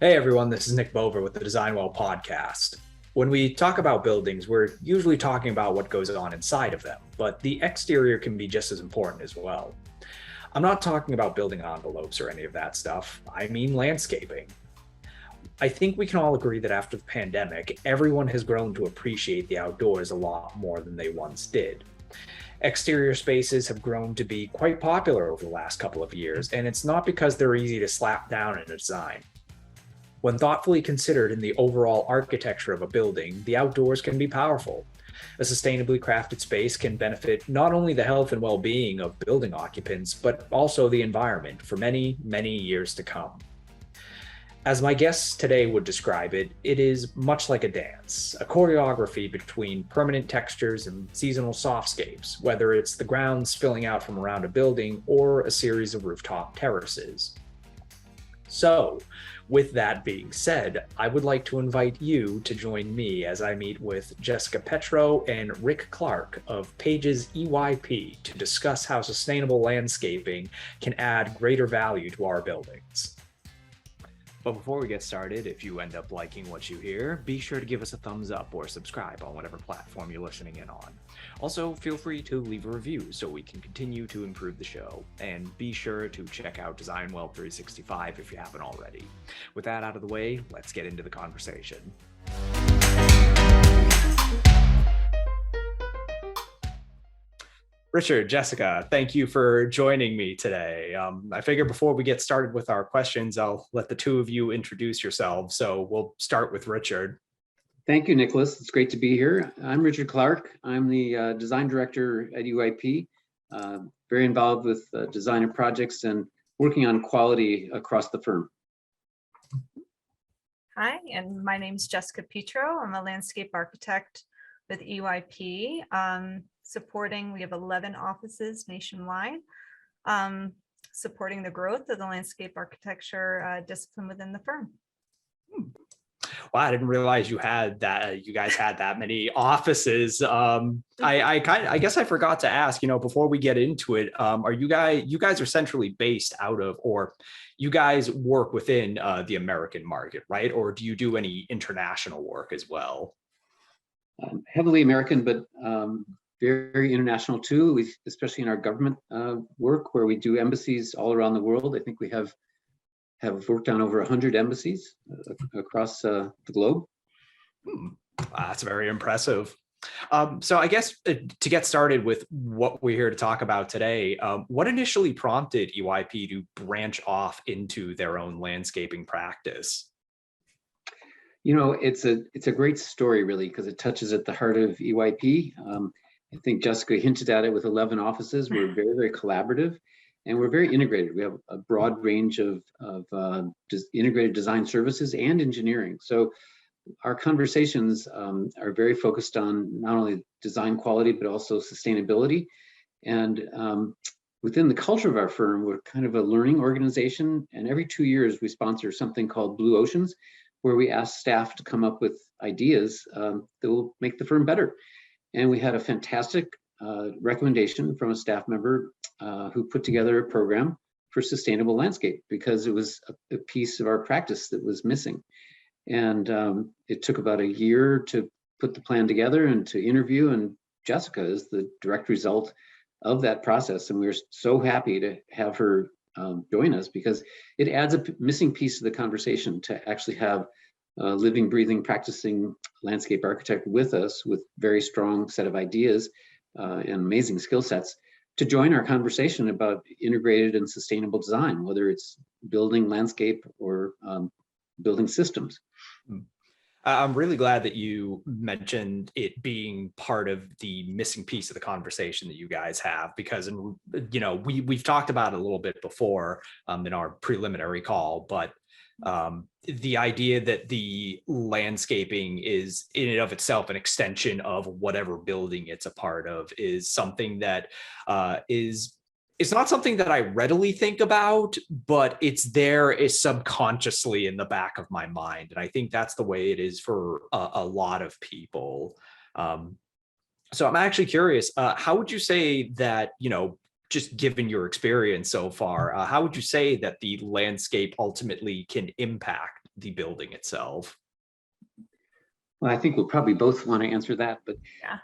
Hey everyone, this is Nick Bover with the Design Well podcast. When we talk about buildings, we're usually talking about what goes on inside of them, but the exterior can be just as important as well. I'm not talking about building envelopes or any of that stuff. I mean landscaping. I think we can all agree that after the pandemic, everyone has grown to appreciate the outdoors a lot more than they once did. Exterior spaces have grown to be quite popular over the last couple of years, and it's not because they're easy to slap down in a design. When thoughtfully considered in the overall architecture of a building, the outdoors can be powerful. A sustainably crafted space can benefit not only the health and well being of building occupants, but also the environment for many, many years to come. As my guests today would describe it, it is much like a dance, a choreography between permanent textures and seasonal softscapes, whether it's the ground spilling out from around a building or a series of rooftop terraces. So, with that being said, I would like to invite you to join me as I meet with Jessica Petro and Rick Clarke of Page's EYP to discuss how sustainable landscaping can add greater value to our buildings. But before we get started, if you end up liking what you hear, be sure to give us a thumbs up or subscribe on whatever platform you're listening in on. Also, feel free to leave a review so we can continue to improve the show. And be sure to check out Design Well 365 if you haven't already. With that out of the way, let's get into the conversation. Richard, Jessica, thank you for joining me today. I figure before we get started with our questions, I'll let the two of you introduce yourselves. So we'll start with Richard. Thank you, Nicholas. It's great to be here. I'm Richard Clarke. I'm the design director at UIP, very involved with design and projects and working on quality across the firm. Hi, and my name's Jessica Petro. I'm a landscape architect with EYP. We have 11 offices nationwide, supporting the growth of the landscape architecture discipline within the firm. Wow, I didn't realize you had that. You guys had that many offices. I guess I forgot to ask. Before we get into it, are you guys are centrally based out of, or you guys work within the American market, right? Or do you do any international work as well? Heavily American, but very international too, especially in our government work where we do embassies all around the world. I think we have worked on over 100 embassies across the globe. Wow, that's very impressive. So I guess to get started with what we're here to talk about today, what initially prompted EYP to branch off into their own landscaping practice? It's a great story, really, because it touches at the heart of EYP. I think Jessica hinted at it with 11 offices. We're very, very collaborative, and we're very integrated. We have a broad range of integrated design services and engineering. So our conversations are very focused on not only design quality, but also sustainability. And within the culture of our firm, we're kind of a learning organization. And every 2 years, we sponsor something called Blue Oceans, where we ask staff to come up with ideas that will make the firm better. And we had a fantastic recommendation from a staff member who put together a program for sustainable landscape because it was a piece of our practice that was missing. And it took about a year to put the plan together and to interview, and Jessica is the direct result of that process. And we're so happy to have her join us because it adds a missing piece of the conversation to actually have a living, breathing, practicing landscape architect with us with very strong set of ideas and amazing skill sets to join our conversation about integrated and sustainable design, whether it's building landscape or building systems. I'm really glad that you mentioned it being part of the missing piece of the conversation that you guys have, because we've talked about it a little bit before in our preliminary call, but the idea that the landscaping is in and of itself an extension of whatever building it's a part of is something that it's not something that I readily think about, but it's there is subconsciously in the back of my mind. And I think that's the way it is for a lot of people. So I'm actually curious, how would you say that, just given your experience so far, how would you say that the landscape ultimately can impact the building itself? Well, I think we'll probably both want to answer that, but Yeah.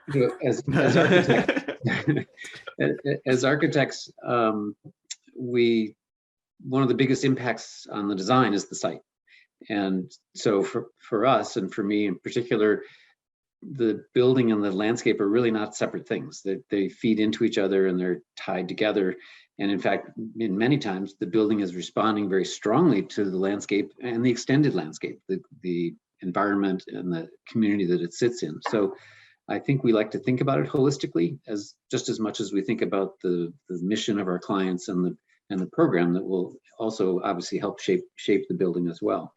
as architects, as architects, one of the biggest impacts on the design is the site. And so for us, and for me in particular, the building and the landscape are really not separate things. They feed into each other and they're tied together. And in fact, in many times, the building is responding very strongly to the landscape and the extended landscape, the environment and the community that it sits in. So I think we like to think about it holistically, as just as much as we think about the mission of our clients and the program that will also obviously help shape the building as well.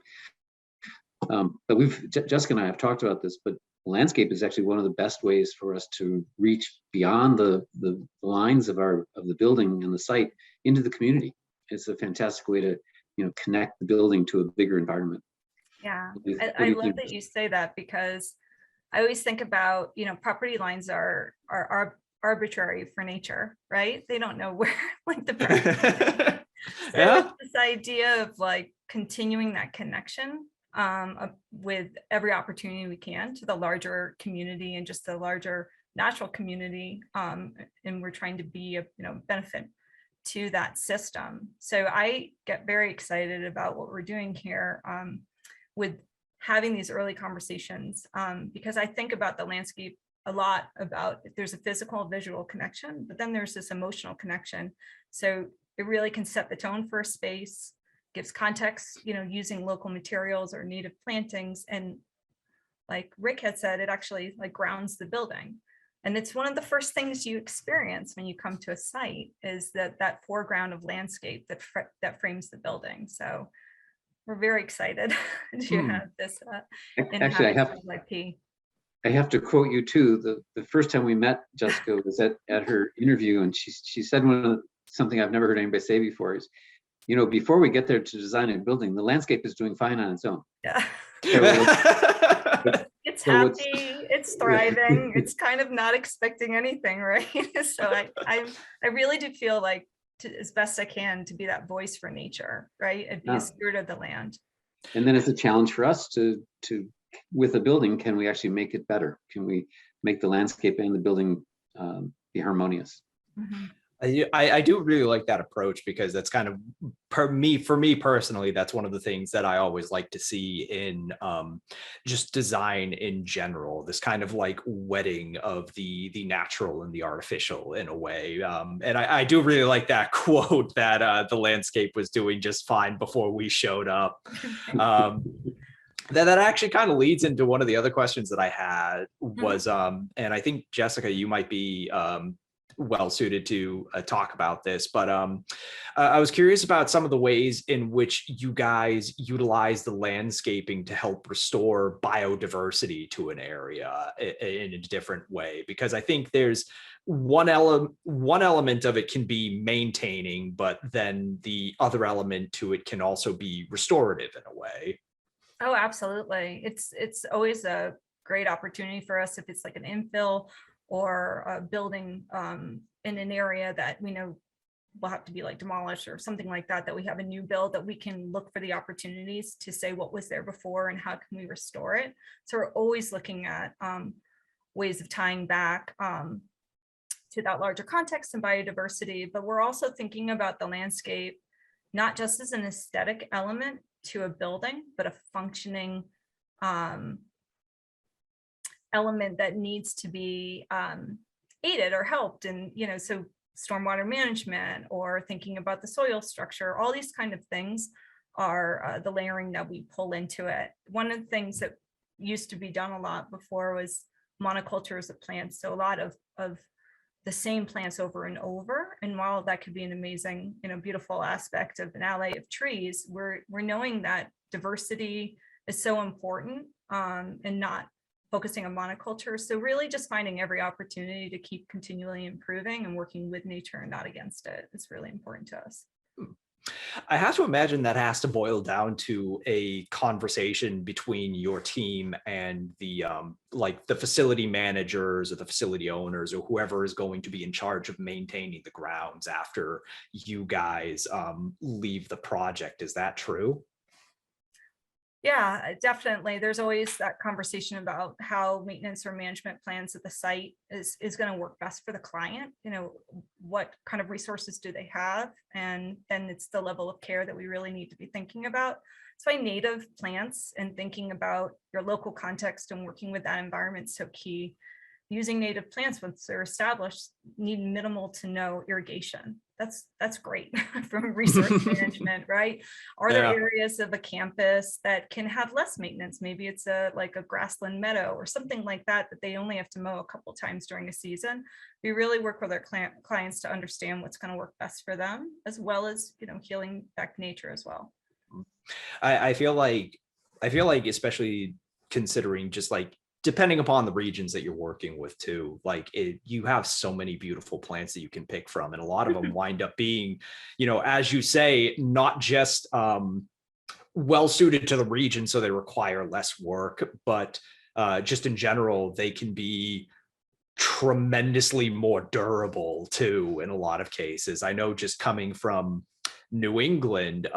But Jessica and I have talked about this, but landscape is actually one of the best ways for us to reach beyond the lines of the building and the site into the community. It's a fantastic way to connect the building to a bigger environment. Yeah, I love that you say that, because I always think about, property lines are arbitrary for nature, right? They don't know where like the so Yeah. this idea of like continuing that connection with every opportunity we can to the larger community and just the larger natural community, and we're trying to be a benefit to that system. So I get very excited about what we're doing here with having these early conversations, because I think about the landscape a lot, about if there's a physical visual connection, but then there's this emotional connection. So it really can set the tone for a space, gives context, using local materials or native plantings. And like Rick had said, it actually like grounds the building. And it's one of the first things you experience when you come to a site, is that foreground of landscape that frames the building. So we're very excited to have this Actually, I have to quote you too. The first time we met Jessica was at her interview, and she said something I've never heard anybody say before is, before we get there to design a building, the landscape is doing fine on its own. Yeah. So it's happy, it's thriving, it's kind of not expecting anything, right? So I really do feel like, as best I can, to be that voice for nature, right? And be a steward of the land. And then it's a challenge for us to with a building, can we actually make it better? Can we make the landscape and the building be harmonious? Mm-hmm. I do really like that approach, because that's kind of, for me personally, that's one of the things that I always like to see in just design in general, this kind of like wedding of the natural and the artificial in a way. And I do really like that quote that the landscape was doing just fine before we showed up. That actually kind of leads into one of the other questions that I had was, and I think Jessica, you might be well suited to talk about this, but I was curious about some of the ways in which you guys utilize the landscaping to help restore biodiversity to an area in a different way, because I think there's one element of it can be maintaining, but then the other element to it can also be restorative in a way. Oh, absolutely. It's always a great opportunity for us, if it's like an infill or a building in an area that we know will have to be like demolished or something like that, that we have a new build, that we can look for the opportunities to say what was there before and how can we restore it. So we're always looking at ways of tying back to that larger context and biodiversity, but we're also thinking about the landscape not just as an aesthetic element to a building, but a functioning element that needs to be aided or helped. And, so stormwater management, or thinking about the soil structure, all these kind of things are the layering that we pull into it. One of the things that used to be done a lot before was monocultures of plants. So a lot of the same plants over and over. And while that could be an amazing, beautiful aspect of an alley of trees, we're knowing that diversity is so important, and not focusing on monoculture. So really just finding every opportunity to keep continually improving and working with nature and not against it is really important to us. I have to imagine that has to boil down to a conversation between your team and the like the facility managers or the facility owners or whoever is going to be in charge of maintaining the grounds after you guys leave the project. Is that true? Yeah, definitely. There's always that conversation about how maintenance or management plans at the site is going to work best for the client. You know, what kind of resources do they have? And then it's the level of care that we really need to be thinking about. That's why native plants and thinking about your local context and working with that environment is so key. Using native plants once they're established need minimal to no irrigation. That's great from resource management, right? Are there Yeah. areas of a campus that can have less maintenance? Maybe it's like a grassland meadow or something like that they only have to mow a couple times during a season. We really work with our clients to understand what's going to work best for them, as well as, you know, healing back nature as well. I feel like especially considering just like depending upon the regions that you're working with too, like you have so many beautiful plants that you can pick from, and a lot of them wind up being, you know, as you say, not just well suited to the region, so they require less work, but just in general, they can be tremendously more durable too in a lot of cases. I know just coming from New England,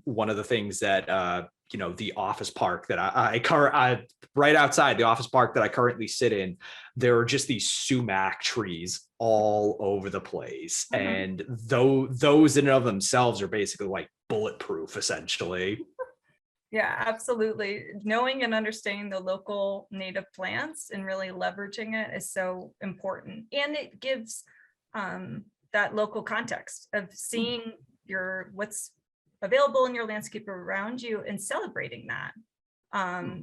one of the things that you know, the office park that I right outside the office park that I currently sit in, there are just these sumac trees all over the place, and those in and of themselves are basically like bulletproof, essentially. Yeah, absolutely. Knowing and understanding the local native plants and really leveraging it is so important. And it gives that local context of seeing what's available in your landscape around you and celebrating that.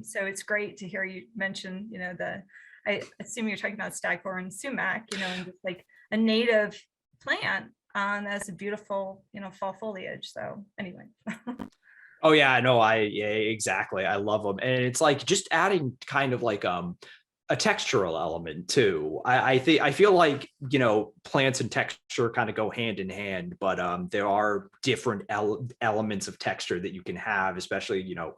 So it's great to hear you mention, you know, I assume you're talking about staghorn sumac, you know, and just like a native plant that's a beautiful, you know, fall foliage. So anyway. Oh yeah, no, yeah, exactly. I love them. And it's like just adding kind of like a textural element too. I feel like, you know, plants and texture kind of go hand in hand, but there are different elements of texture that you can have, especially, you know,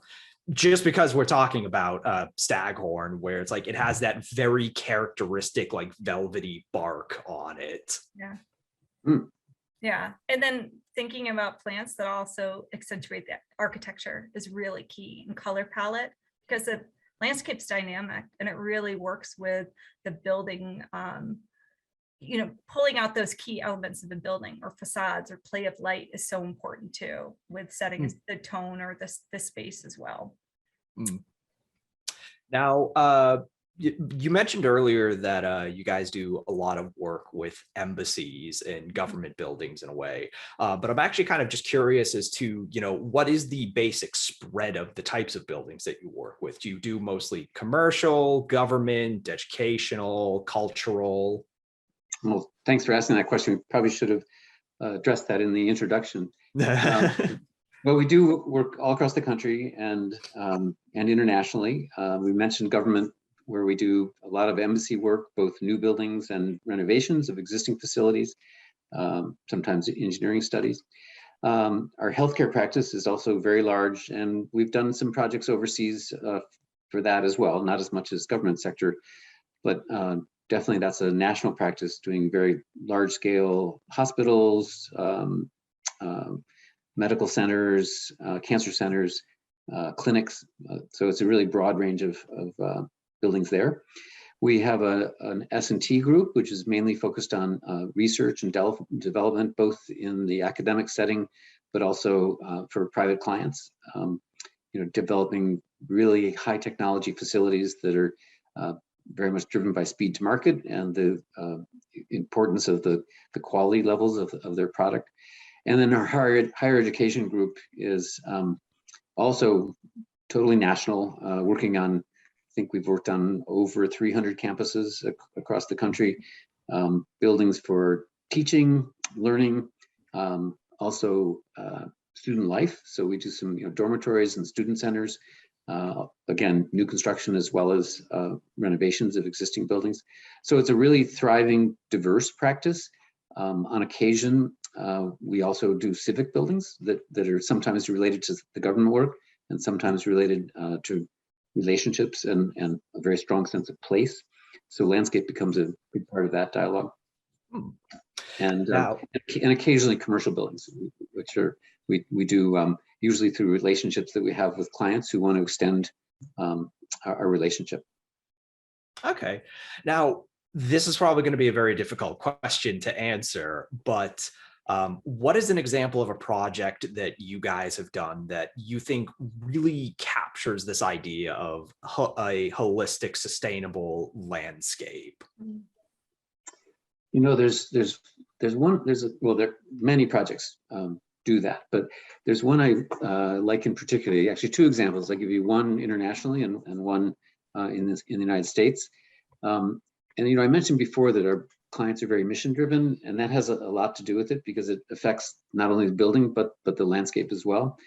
just because we're talking about staghorn, where it's like it has that very characteristic like velvety bark on it. Yeah. Mm. Yeah. And then thinking about plants that also accentuate the architecture is really key, and color palette, because the landscape's dynamic and it really works with the building, you know, pulling out those key elements of the building or facades or play of light is so important too, with setting the tone or the space as well. Now, you mentioned earlier that you guys do a lot of work with embassies and government buildings in a way, but I'm actually kind of just curious as to, you know, what is the basic spread of the types of buildings that you work with? Do you do mostly commercial, government, educational, cultural? Well, thanks for asking that question. We probably should have addressed that in the introduction. But we do work all across the country and internationally. We mentioned government, where we do a lot of embassy work, both new buildings and renovations of existing facilities, sometimes engineering studies. Our healthcare practice is also very large, and we've done some projects overseas for that as well, not as much as government sector, but definitely that's a national practice, doing very large scale hospitals, medical centers, cancer centers, clinics. So it's a really broad range of buildings there. We have an S&T group, which is mainly focused on research and development, both in the academic setting, but also for private clients. You know, developing really high technology facilities that are very much driven by speed to market and the importance of the quality levels of their product. And then our higher education group is also totally national, working on, I think we've worked on over 300 campuses across the country, buildings for teaching, learning, also student life. So we do some, you know, dormitories and student centers, again, new construction as well as renovations of existing buildings. So it's a really thriving, diverse practice. On occasion, we also do civic buildings that are sometimes related to the government work and sometimes related to relationships and a very strong sense of place. So landscape becomes a big part of that dialogue. And occasionally commercial buildings, which are, we do usually through relationships that we have with clients who want to extend our relationship. Okay. Now, this is probably going to be a very difficult question to answer, but what is an example of a project that you guys have done that you think really captures this idea of a holistic, sustainable landscape? You know, there are many projects do that, but there's one I like in particular. Actually, two examples. I'll give you one internationally and one in the United States. And you know, I mentioned before that our clients are very mission driven, and that has a lot to do with it because it affects not only the building but the landscape as well.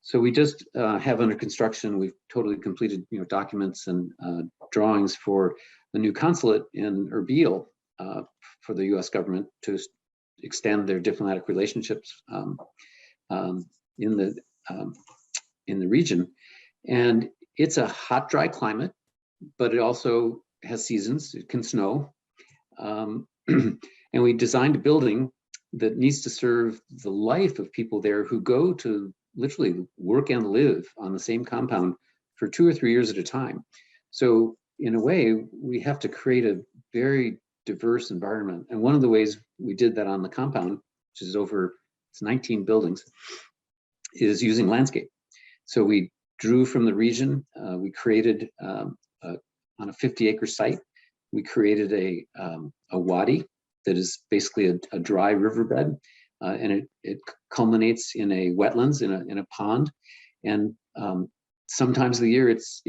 So we just have under construction. We've totally completed, you know, documents and drawings for the new consulate in Erbil for the U.S. government to extend their diplomatic relationships in the region. And it's a hot, dry climate, but it also has seasons. It can snow. And we designed a building that needs to serve the life of people there who go to literally work and live on the same compound for 2 or 3 years at a time. So in a way, we have to create a very diverse environment. And one of the ways we did that on the compound, which is it's 19 buildings, is using landscape. So we drew from the region. We created on a 50-acre site. We created a wadi that is basically a dry riverbed, and it culminates in a wetlands in a pond. And sometimes of the year it's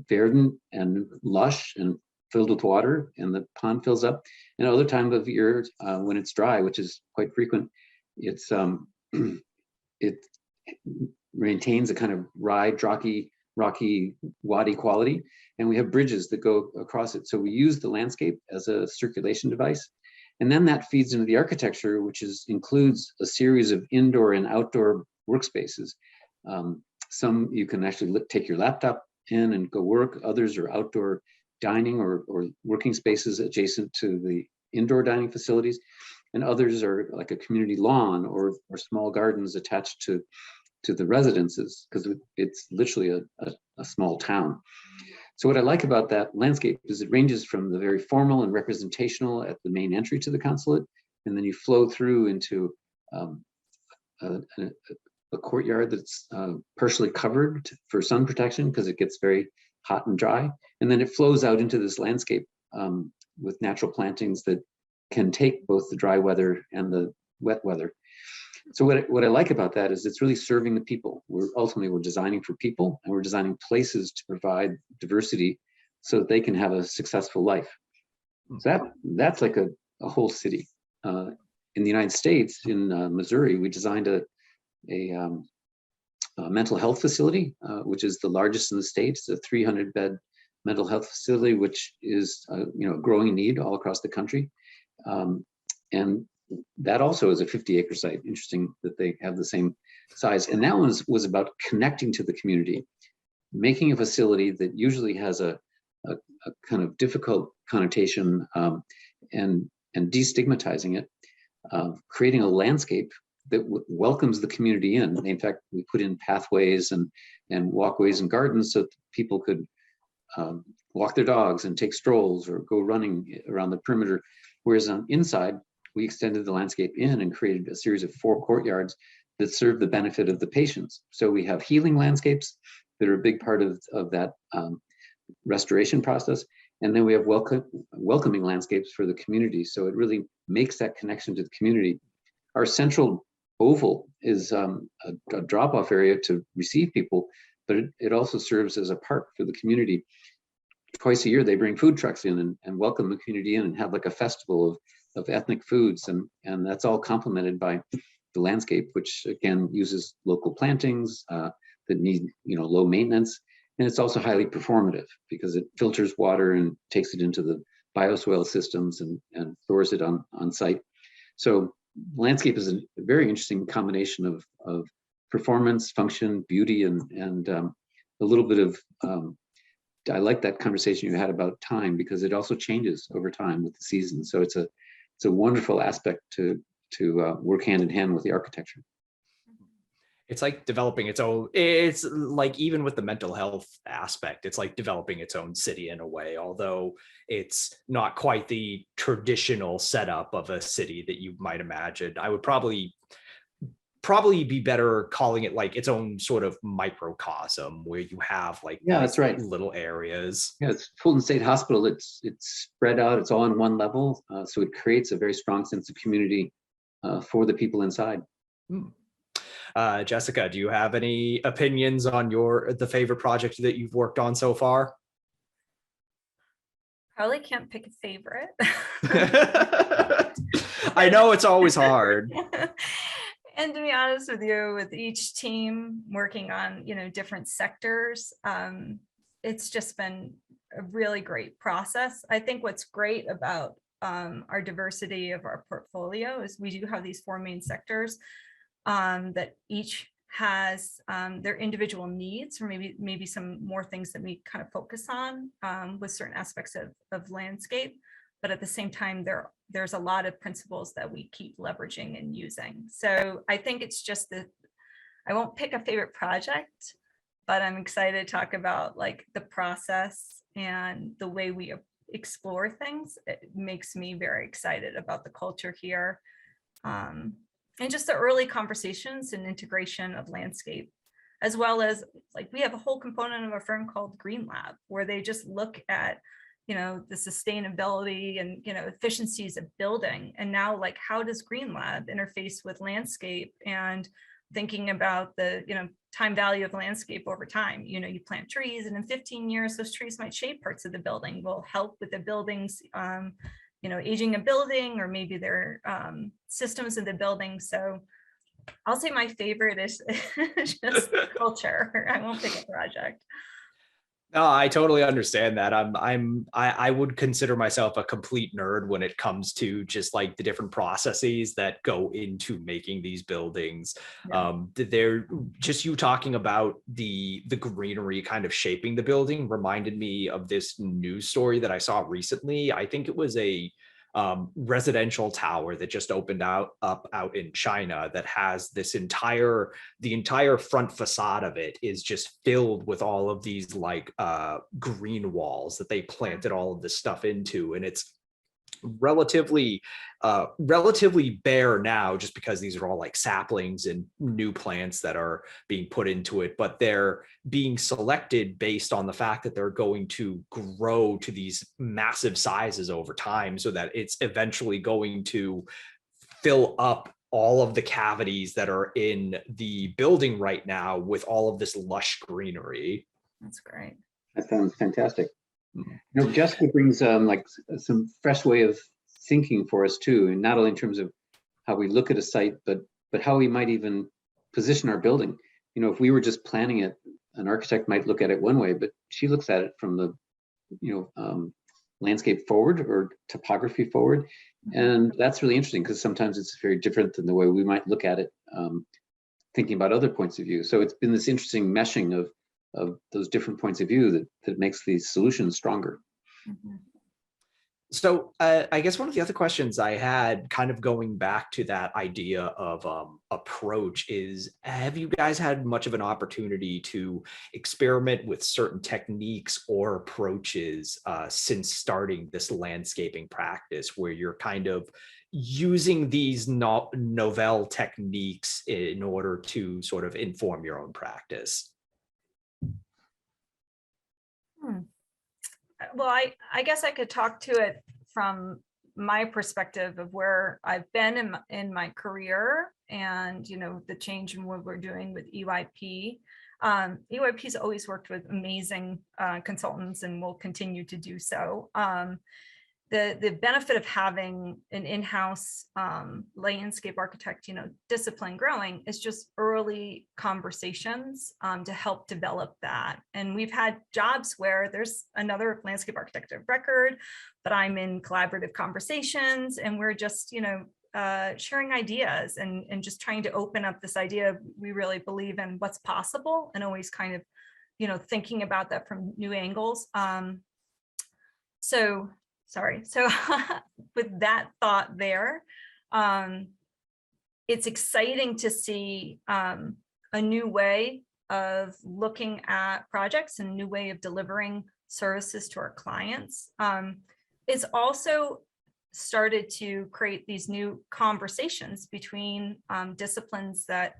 verdant and lush and filled with water, and the pond fills up. And other time of year when it's dry, which is quite frequent, it maintains a kind of rocky wadi quality, and we have bridges that go across it. So we use the landscape as a circulation device, and then that feeds into the architecture, which includes a series of indoor and outdoor workspaces. Some you can actually take your laptop in and go work. Others are outdoor dining or working spaces adjacent to the indoor dining facilities, and others are like a community lawn or small gardens attached to the residences, because it's literally a small town. So what I like about that landscape is it ranges from the very formal and representational at the main entry to the consulate, and then you flow through into a courtyard that's partially covered for sun protection because it gets very hot and dry, and then it flows out into this landscape with natural plantings that can take both the dry weather and the wet weather. So what I like about that is it's really serving the people. We're designing for people, and we're designing places to provide diversity so that they can have a successful life. So that's like a whole city. In the United States, in Missouri, we designed a mental health facility, which is the largest in the state. It's a 300-bed mental health facility, which is a growing need all across the country. And that also is a 50-acre site. Interesting that they have the same size. And that one was about connecting to the community, making a facility that usually has a kind of difficult connotation and destigmatizing it, creating a landscape that welcomes the community in. In fact, we put in pathways and walkways and gardens so that people could walk their dogs and take strolls or go running around the perimeter. Whereas on inside, we extended the landscape in and created a series of 4 courtyards that serve the benefit of the patients. So we have healing landscapes that are a big part of that restoration process. And then we have welcoming landscapes for the community. So it really makes that connection to the community. Our central oval is a drop-off area to receive people, but it also serves as a park for the community. Twice a year, they bring food trucks in and welcome the community in and have like a festival of ethnic foods. And that's all complemented by the landscape, which again uses local plantings that need low maintenance. And it's also highly performative because it filters water and takes it into the bioswale systems and stores it on site. So landscape is a very interesting combination of performance, function, beauty, and a little bit of I like that conversation you had about time, because it also changes over time with the season. So it's a wonderful aspect to work hand in hand with the architecture. It's like developing its own, it's like even with the mental health aspect, it's like developing its own city in a way, although it's not quite the traditional setup of a city that you might imagine. I would probably be better calling it like its own sort of microcosm where you have like Yeah, that's right. little areas. Yeah, it's Fulton State Hospital. It's spread out. It's all on one level, so it creates a very strong sense of community for the people inside. Jessica, do you have any opinions on the favorite project that you've worked on so far? Probably can't pick a favorite. I know it's always hard. And to be honest with you, with each team working on, different sectors, it's just been a really great process. I think what's great about our diversity of our portfolio is we do have these 4 main sectors that each has their individual needs, or maybe some more things that we kind of focus on with certain aspects of landscape. But at the same time, there's a lot of principles that we keep leveraging and using. So I think it's just that I won't pick a favorite project, but I'm excited to talk about like the process and the way we explore things. It makes me very excited about the culture here. And just the early conversations and integration of landscape, as well as like we have a whole component of our firm called Green Lab, where they just look at, the sustainability and, efficiencies of building. And now like, how does Green Lab interface with landscape and thinking about the, time value of landscape over time? You plant trees and in 15 years, those trees might shape parts of the building, will help with the buildings, aging a building, or maybe their systems of the building. So I'll say my favorite is just culture. I won't pick a project. No, I totally understand that. I would consider myself a complete nerd when it comes to just like the different processes that go into making these buildings. Yeah. They're just, you talking about the greenery kind of shaping the building reminded me of this news story that I saw recently. I think it was a residential tower that just opened up out in China that has the entire front facade of it is just filled with all of these like green walls that they planted all of this stuff into, and it's relatively bare now, just because these are all like saplings and new plants that are being put into it, but they're being selected based on the fact that they're going to grow to these massive sizes over time, so that it's eventually going to fill up all of the cavities that are in the building right now with all of this lush greenery. That's great. That sounds fantastic. Jessica brings like some fresh way of thinking for us too, and not only in terms of how we look at a site, but how we might even position our building. If we were just planning it, an architect might look at it one way, but she looks at it from the landscape forward or topography forward, and that's really interesting because sometimes it's very different than the way we might look at it, thinking about other points of view. So it's been this interesting meshing of those different points of view that makes these solutions stronger. Mm-hmm. So I guess one of the other questions I had, kind of going back to that idea of approach, is have you guys had much of an opportunity to experiment with certain techniques or approaches since starting this landscaping practice, where you're kind of using these novel techniques in order to sort of inform your own practice? Well, I guess I could talk to it from my perspective of where I've been in my career, and the change in what we're doing with EYP. EYP's always worked with amazing consultants and will continue to do so. The benefit of having an in-house landscape architect, discipline growing, is just early conversations to help develop that. And we've had jobs where there's another landscape architect of record, but I'm in collaborative conversations, and we're just, sharing ideas and just trying to open up this idea. We really believe in what's possible, and always kind of, thinking about that from new angles. So with that thought there, it's exciting to see a new way of looking at projects and a new way of delivering services to our clients. It's also started to create these new conversations between disciplines that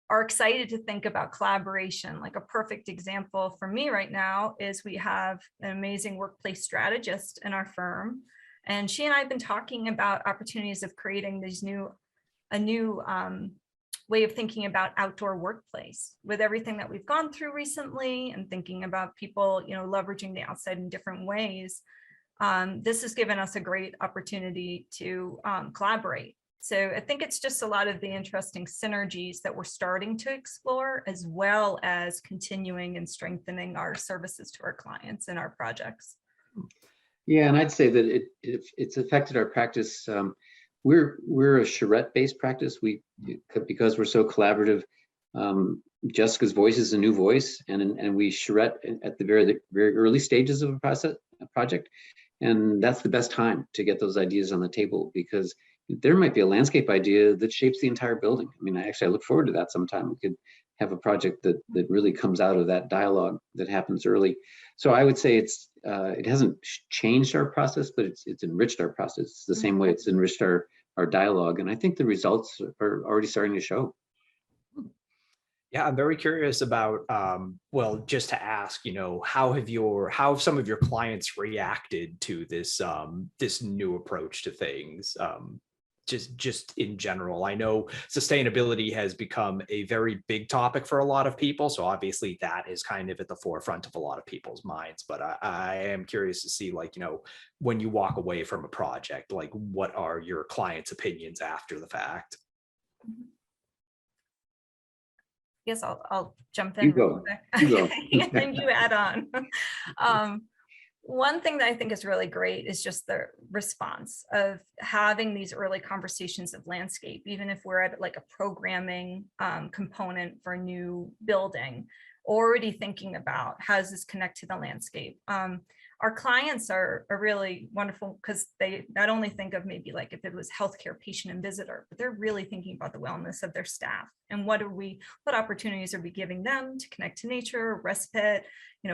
are excited to think about collaboration. Like a perfect example for me right now is we have an amazing workplace strategist in our firm. And she and I have been talking about opportunities of creating a new way of thinking about outdoor workplace with everything that we've gone through recently and thinking about people, leveraging the outside in different ways. This has given us a great opportunity to collaborate. So I think it's just a lot of the interesting synergies that we're starting to explore, as well as continuing and strengthening our services to our clients and our projects. Yeah, and I'd say that it's affected our practice. We're a charrette-based practice. Because we're so collaborative. Jessica's voice is a new voice, and we charrette at the very early stages of a project, and that's the best time to get those ideas on the table, because there might be a landscape idea that shapes the entire building. I mean, I look forward to that sometime. We could have a project that really comes out of that dialogue that happens early. So I would say it hasn't changed our process, but it's enriched our process. It's the same way it's enriched our dialogue. And I think the results are already starting to show. Yeah, I'm very curious about, well, just to ask, how have some of your clients reacted to this this new approach to things? Just in general. I know sustainability has become a very big topic for a lot of people. So obviously that is kind of at the forefront of a lot of people's minds. But I am curious to see, when you walk away from a project, what are your clients' opinions after the fact? Yes, I'll jump in. You go. And then you add on. One thing that I think is really great is just the response of having these early conversations of landscape, even if we're at a programming component for a new building, already thinking about how does this connect to the landscape. Our clients are really wonderful because they not only think of maybe if it was healthcare patient and visitor, but they're really thinking about the wellness of their staff and what opportunities are we giving them to connect to nature, respite,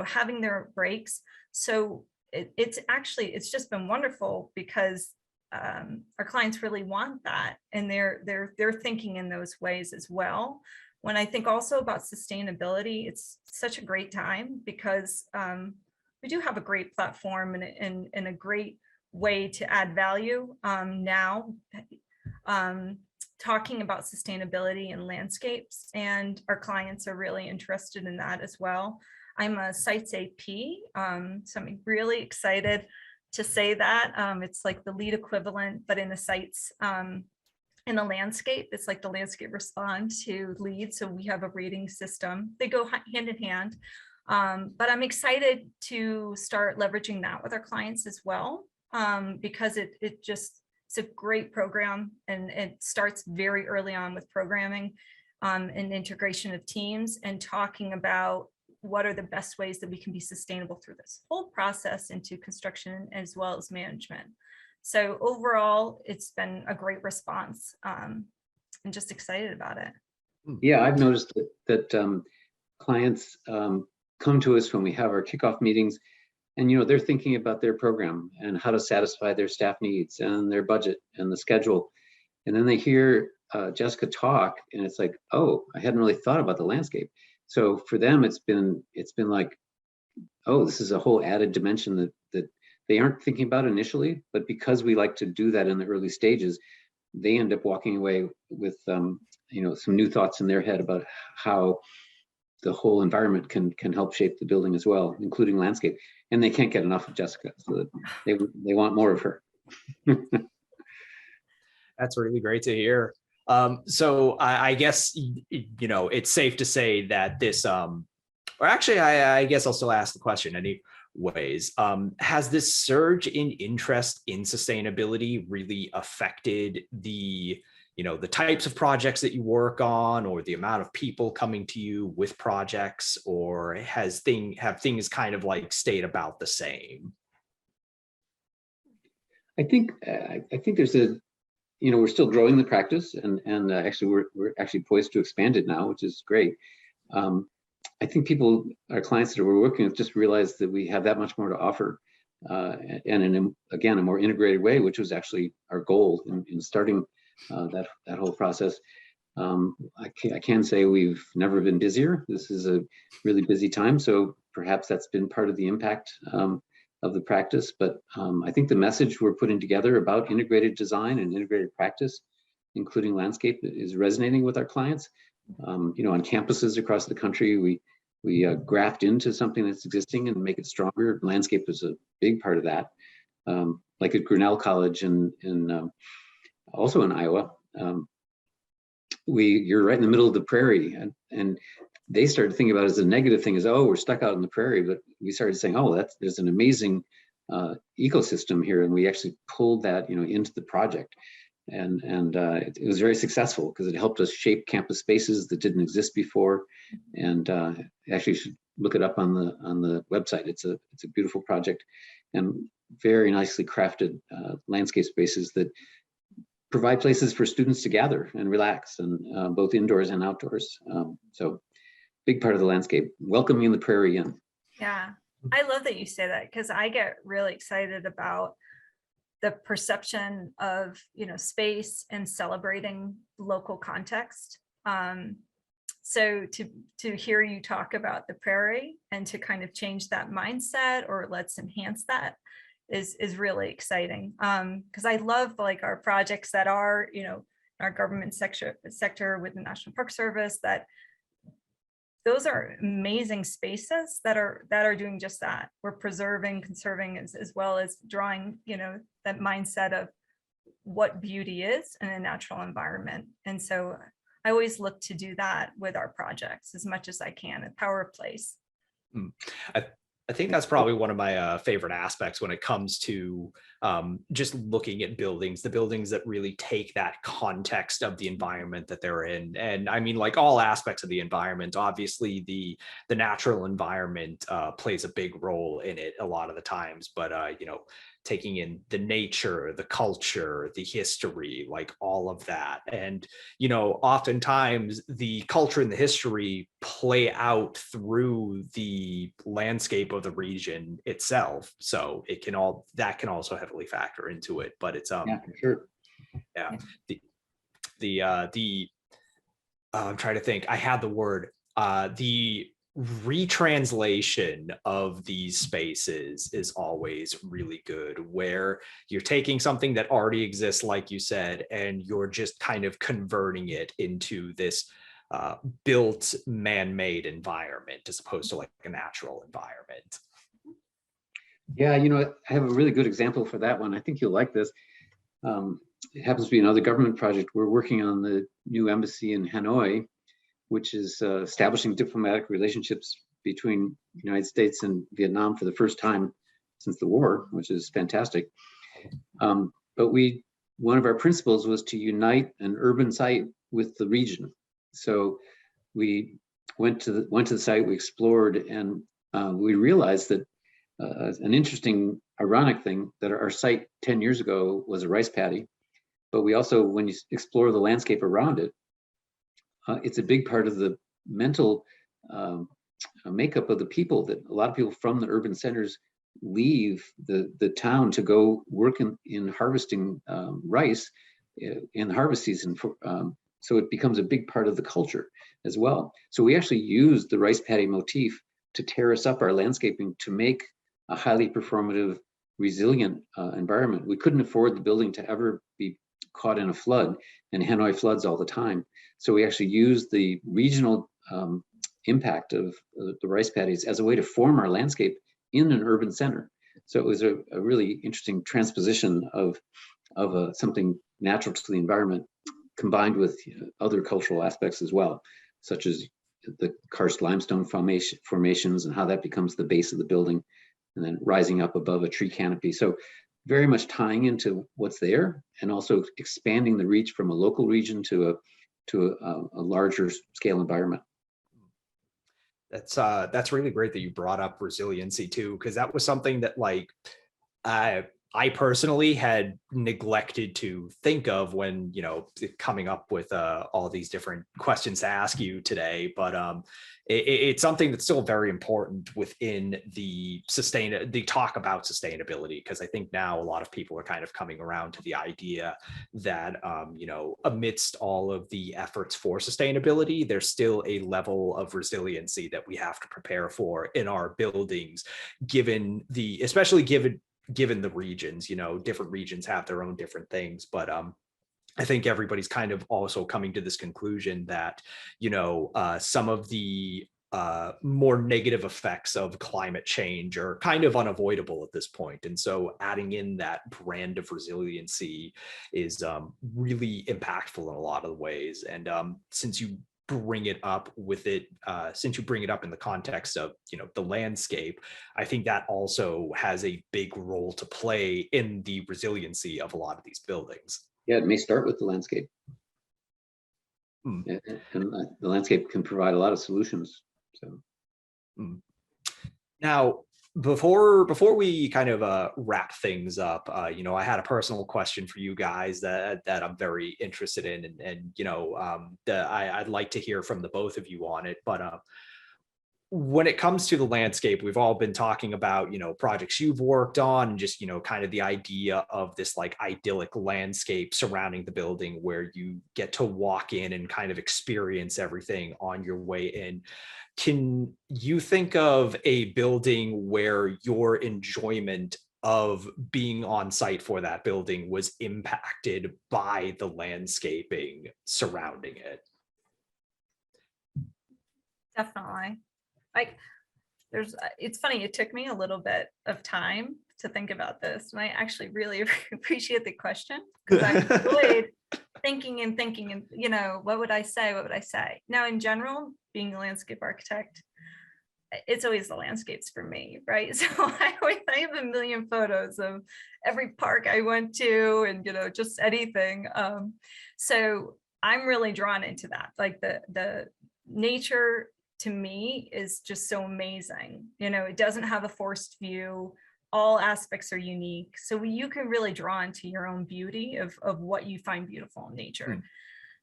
having their breaks. So it's just been wonderful because our clients really want that, and they're thinking in those ways as well. When I think also about sustainability, it's such a great time because we do have a great platform and a great way to add value now, talking about sustainability and landscapes, and our clients are really interested in that as well. I'm a sites AP, so I'm really excited to say that. It's like the lead equivalent, but in the sites, in the landscape, it's like the landscape respond to lead. So we have a rating system. They go hand in hand. But I'm excited to start leveraging that with our clients as well, because it's a great program, and it starts very early on with programming and integration of teams and talking about what are the best ways that we can be sustainable through this whole process into construction as well as management. So overall, it's been a great response. I'm just excited about it. Yeah, I've noticed that clients come to us when we have our kickoff meetings, and they're thinking about their program and how to satisfy their staff needs and their budget and the schedule. And then they hear Jessica talk, and it's like, oh, I hadn't really thought about the landscape. So for them, it's been like, oh, this is a whole added dimension that they aren't thinking about initially, but because we like to do that in the early stages, they end up walking away with some new thoughts in their head about how the whole environment can help shape the building as well, including landscape. And they can't get enough of Jessica, so that they want more of her. That's really great to hear. So I guess, it's safe to say that this, or actually, I guess I'll still ask the question anyways. Has this surge in interest in sustainability really affected the types of projects that you work on, or the amount of people coming to you with projects, or have things kind of stayed about the same? I think there's we're still growing the practice, and actually we're actually poised to expand it now, which is great. I think our clients that we're working with, just realize that we have that much more to offer, and in, again, a more integrated way, which was actually our goal in starting that whole process. I can say we've never been busier. This is a really busy time, so perhaps that's been part of the impact of the practice. But I think the message we're putting together about integrated design and integrated practice, including landscape, is resonating with our clients. On campuses across the country, we graft into something that's existing and make it stronger. Landscape is a big part of that. Like at Grinnell College in also in Iowa, you're right in the middle of the prairie, and they started thinking about it as a negative thing, oh, we're stuck out in the prairie. But we started saying, oh, there's an amazing ecosystem here, and we actually pulled that into the project. And it was very successful because it helped us shape campus spaces that didn't exist before. And actually, you should look it up on the website. It's a beautiful project, and very nicely crafted landscape spaces that provide places for students to gather and relax, and both indoors and outdoors. So big part of the landscape, welcoming the prairie in. Yeah, I love that you say that, because I get really excited about the perception of space and celebrating local context. So to hear you talk about the prairie and to kind of change that mindset, or let's enhance that, is really exciting. Because I love our projects that are our government sector with the National Park Service, that those are amazing spaces that are doing just that. We're preserving, conserving, as well as drawing that mindset of what beauty is in a natural environment. And so I always look to do that with our projects as much as I can at Power of Place. I think that's probably one of my favorite aspects when it comes to just looking at buildings, the buildings that really take that context of the environment that they're in. And I mean, like all aspects of the environment, obviously the natural environment plays a big role in it a lot of the times, but taking in the nature, the culture, the history, like all of that. And, oftentimes the culture and the history play out through the landscape of the region itself. So that can also heavily factor into it, but it's, yeah, for sure. Yeah. I'm trying to think, I had the word, the retranslation of these spaces is always really good, where you're taking something that already exists, like you said, and you're just kind of converting it into this built man-made environment as opposed to like a natural environment. Yeah, I have a really good example for that one. I think you'll like this. It happens to be another government project. We're working on the new embassy in Hanoi, which is establishing diplomatic relationships between the United States and Vietnam for the first time since the war, which is fantastic. But one of our principles was to unite an urban site with the region. So we went to the site, we explored, and we realized that an interesting, ironic thing, that our site 10 years ago was a rice paddy. But we also, when you explore the landscape around it, it's a big part of the mental makeup of the people, that a lot of people from the urban centers leave the town to go work in harvesting rice in the harvest season. So it becomes a big part of the culture as well. So we actually used the rice paddy motif to terrace up our landscaping to make a highly performative, resilient environment. We couldn't afford the building to ever be caught in a flood, and Hanoi floods all the time. So we actually used the regional impact of the rice paddies as a way to form our landscape in an urban center. So it was a really interesting transposition of something natural to the environment, combined with other cultural aspects as well, such as the karst limestone formations and how that becomes the base of the building, and then rising up above a tree canopy. So very much tying into what's there, and also expanding the reach from a local region to a larger scale environment. That's really great that you brought up resiliency too, because that was something that I personally had neglected to think of when, coming up with all these different questions to ask you today. But it's something that's still very important within the talk about sustainability, because I think now a lot of people are kind of coming around to the idea that, amidst all of the efforts for sustainability, there's still a level of resiliency that we have to prepare for in our buildings, especially given the regions. Different regions have their own different things, but I think everybody's kind of also coming to this conclusion that, some of the more negative effects of climate change are kind of unavoidable at this point. And so adding in that brand of resiliency is really impactful in a lot of ways. And since you bring it up in the context of, the landscape, I think that also has a big role to play in the resiliency of a lot of these buildings. Yeah, it may start with the landscape. And the landscape can provide a lot of solutions. So now, before we kind of wrap things up, I had a personal question for you guys that I'm very interested in, and I'd like to hear from the both of you on it. But when it comes to the landscape, we've all been talking about, projects you've worked on, and just, kind of the idea of this like idyllic landscape surrounding the building where you get to walk in and kind of experience everything on your way in. Can you think of a building where your enjoyment of being on site for that building was impacted by the landscaping surrounding it? Definitely. It's funny, it took me a little bit of time to think about this, and I actually really appreciate the question, because I enjoyed thinking and what would I say? Now, in general, being a landscape architect, it's always the landscapes for me, right? So I have a million photos of every park I went to, and just anything. So I'm really drawn into that. Like the nature to me is just so amazing. It doesn't have a forced view. All aspects are unique. So you can really draw into your own beauty of what you find beautiful in nature.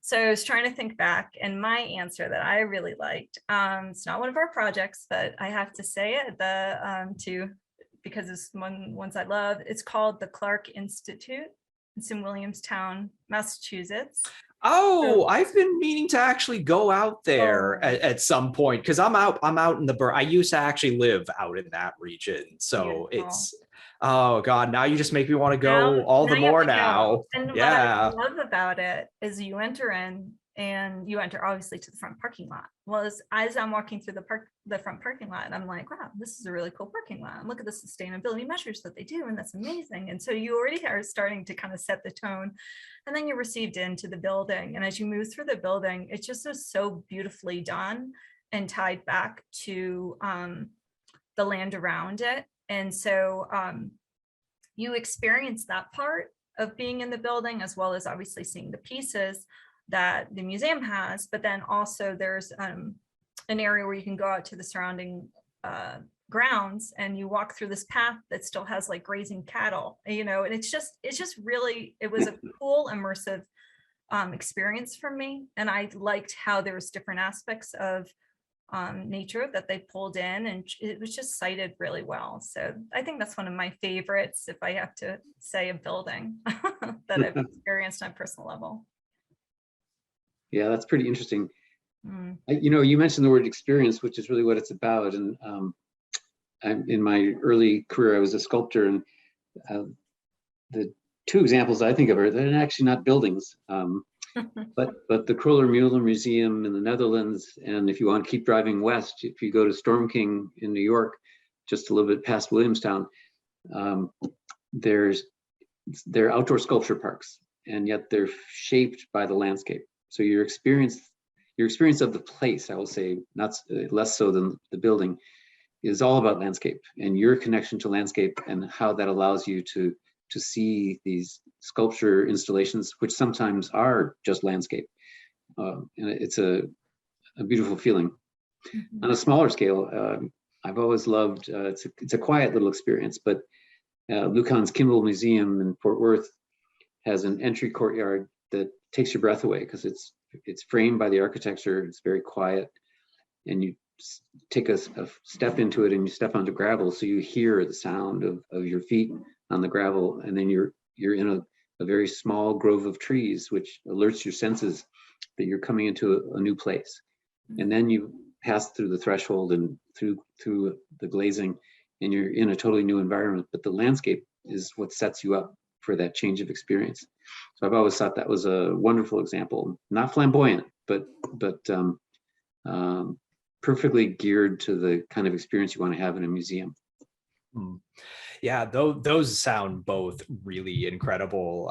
So I was trying to think back, and my answer that I really liked, it's not one of our projects, but I have to say it, because it's ones I love. It's called the Clarke Institute. It's in Williamstown, Massachusetts. Oh, I've been meaning to actually go out there at some point, because I'm out in I used to actually live out in that region. So beautiful. Oh God, now you just make me want to go all the more now. And yeah. What I love about it is you enter in, and you enter obviously to the front parking lot. Well, as I'm walking through the front parking lot, I'm like, wow, this is a really cool parking lot. And look at the sustainability measures that they do, and that's amazing. And so you already are starting to kind of set the tone, and then you're received into the building. And as you move through the building, it just is so beautifully done and tied back to the land around it. And so you experience that part of being in the building, as well as obviously seeing the pieces that the museum has. But then also there's an area where you can go out to the surrounding grounds, and you walk through this path that still has like grazing cattle, and it's just really, it was a cool immersive experience for me. And I liked how there was different aspects of nature that they pulled in, and it was just cited really well. So I think that's one of my favorites, if I have to say a building that I've experienced on a personal level. Yeah, that's pretty interesting. You mentioned the word experience, which is really what it's about. And in my early career, I was a sculptor, and the two examples I think of they're actually not buildings, but the Kröller-Müller Museum in the Netherlands, and if you want to keep driving west, if you go to Storm King in New York, just a little bit past Williamstown, they're outdoor sculpture parks, and yet they're shaped by the landscape. So your experience of the place, I will say, not less so than the building, is all about landscape and your connection to landscape, and how that allows you to see these sculpture installations, which sometimes are just landscape. And it's a beautiful feeling. On a smaller scale, I've always loved, it's a quiet little experience, but Lucan's Kimball Museum in Fort Worth has an entry courtyard that takes your breath away because it's framed by the architecture. It's very quiet, and you take a step into it and you step onto gravel, so you hear the sound of your feet on the gravel, and then you're in a very small grove of trees, which alerts your senses that you're coming into a new place. And then you pass through the threshold and through the glazing, and you're in a totally new environment. But the landscape is what sets you up for that change of experience. So I've always thought that was a wonderful example, not flamboyant, but perfectly geared to the kind of experience you want to have in a museum. Yeah, those sound both really incredible.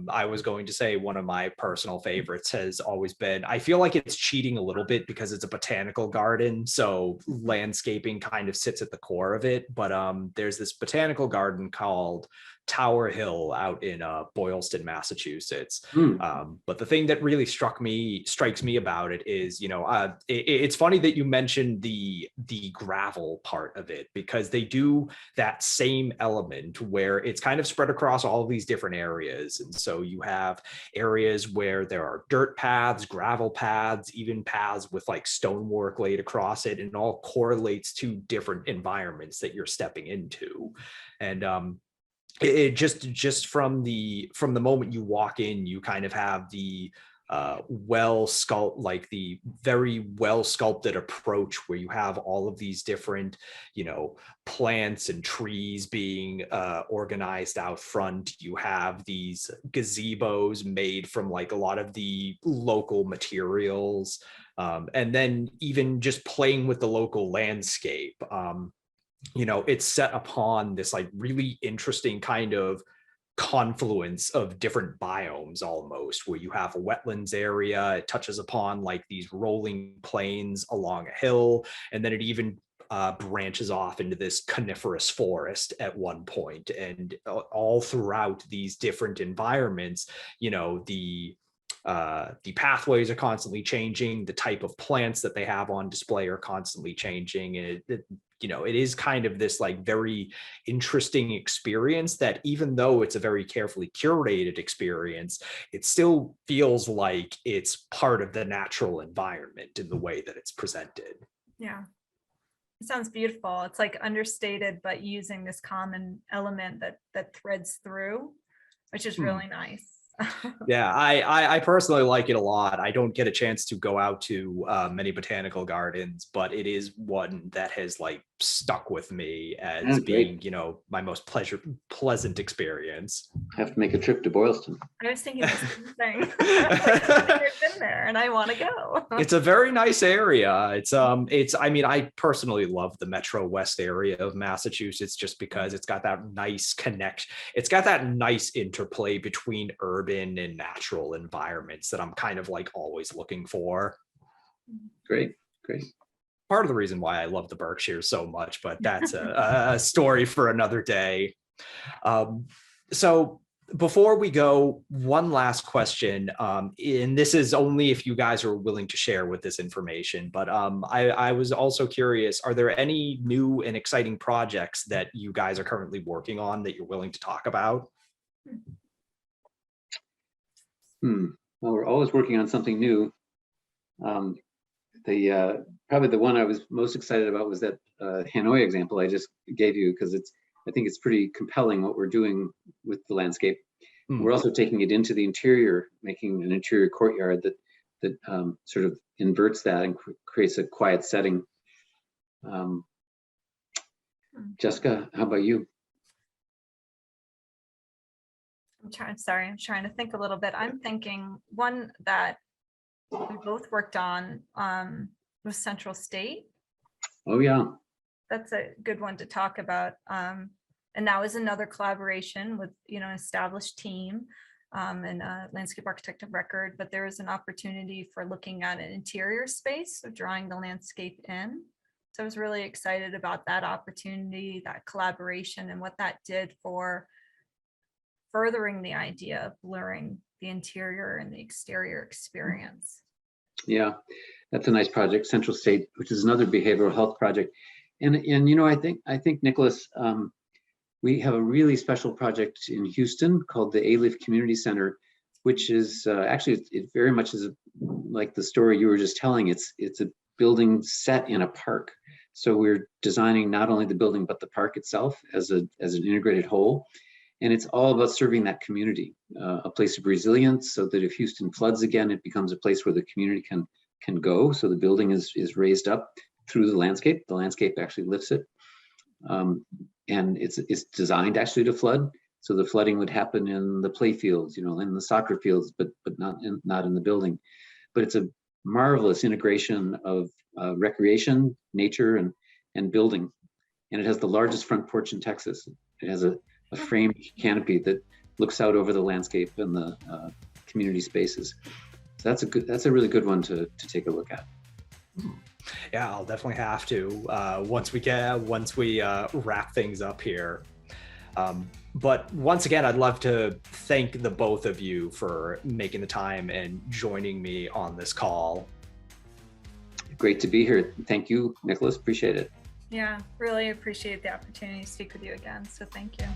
I was going to say one of my personal favorites has always been, I feel like it's cheating a little bit because it's a botanical garden, so landscaping kind of sits at the core of it. But there's this botanical garden called Tower Hill out in Boylston, Massachusetts. But the thing that really strikes me about it is, it's funny that you mentioned the gravel part of it, because they do that same element where it's kind of spread across all of these different areas. And so you have areas where there are dirt paths, gravel paths, even paths with like stonework laid across it, and it all correlates to different environments that you're stepping into. And it just from the moment you walk in, you kind of have the the very well sculpted approach where you have all of these different, plants and trees being organized out front. You have these gazebos made from like a lot of the local materials, and then even just playing with the local landscape. It's set upon this like really interesting kind of confluence of different biomes almost, where you have a wetlands area. It touches upon like these rolling plains along a hill, and then it even branches off into this coniferous forest at one point. And all throughout these different environments, the pathways are constantly changing. The type of plants that they have on display are constantly changing. And it is kind of this like very interesting experience that, even though it's a very carefully curated experience, it still feels like it's part of the natural environment in the way that it's presented. Yeah. It sounds beautiful. It's like understated, but using this common element that threads through, which is really nice. Yeah, I personally like it a lot. I don't get a chance to go out to many botanical gardens, but it is one that has like stuck with me as being, my most pleasant experience. I have to make a trip to Boylston. I was thinking the same thing. I've been there and I want to go. It's a very nice area. I personally love the Metro West area of Massachusetts, just because it's got that nice connection. It's got that nice interplay between urban and natural environments that I'm kind of like always looking for. Great. Part of the reason why I love the Berkshires so much, but that's a story for another day. So before we go, one last question, and this is only if you guys are willing to share with this information, but I was also curious, are there any new and exciting projects that you guys are currently working on that you're willing to talk about? Well, we're always working on something new. Probably the one I was most excited about was that Hanoi example I just gave you, because I think it's pretty compelling what we're doing with the landscape. We're also taking it into the interior, making an interior courtyard that sort of inverts that and creates a quiet setting. Jessica, how about you? I'm trying to think a little bit. I'm thinking one that we both worked on was Central State. Oh yeah. That's a good one to talk about. And that was another collaboration with, an established team and a landscape architect of record, but there was an opportunity for looking at an interior space, so drawing the landscape in. So I was really excited about that opportunity, that collaboration, and what that did for furthering the idea of blurring the interior and the exterior experience. Yeah, that's a nice project, Central State, which is another behavioral health project. And I think Nicholas, We have a really special project in Houston called the A-Lift Community Center, which is actually, it very much is like the story you were just telling. It's a building set in a park. So we're designing not only the building, but the park itself as an integrated whole. And it's all about serving that community, a place of resilience, so that if Houston floods again, it becomes a place where the community can go. So the building is raised up through the landscape. The landscape actually lifts it. And it's designed actually to flood. So the flooding would happen in the play fields, in the soccer fields, but not in the building. But it's a marvelous integration of recreation, nature, and building. And it has the largest front porch in Texas. It has a framed canopy that looks out over the landscape and the community spaces. So that's a really good one to take a look at. Yeah, I'll definitely have to once we wrap things up here. But once again, I'd love to thank the both of you for making the time and joining me on this call. Great to be here. Thank you, Nicholas. Appreciate it. Yeah, really appreciate the opportunity to speak with you again. So thank you.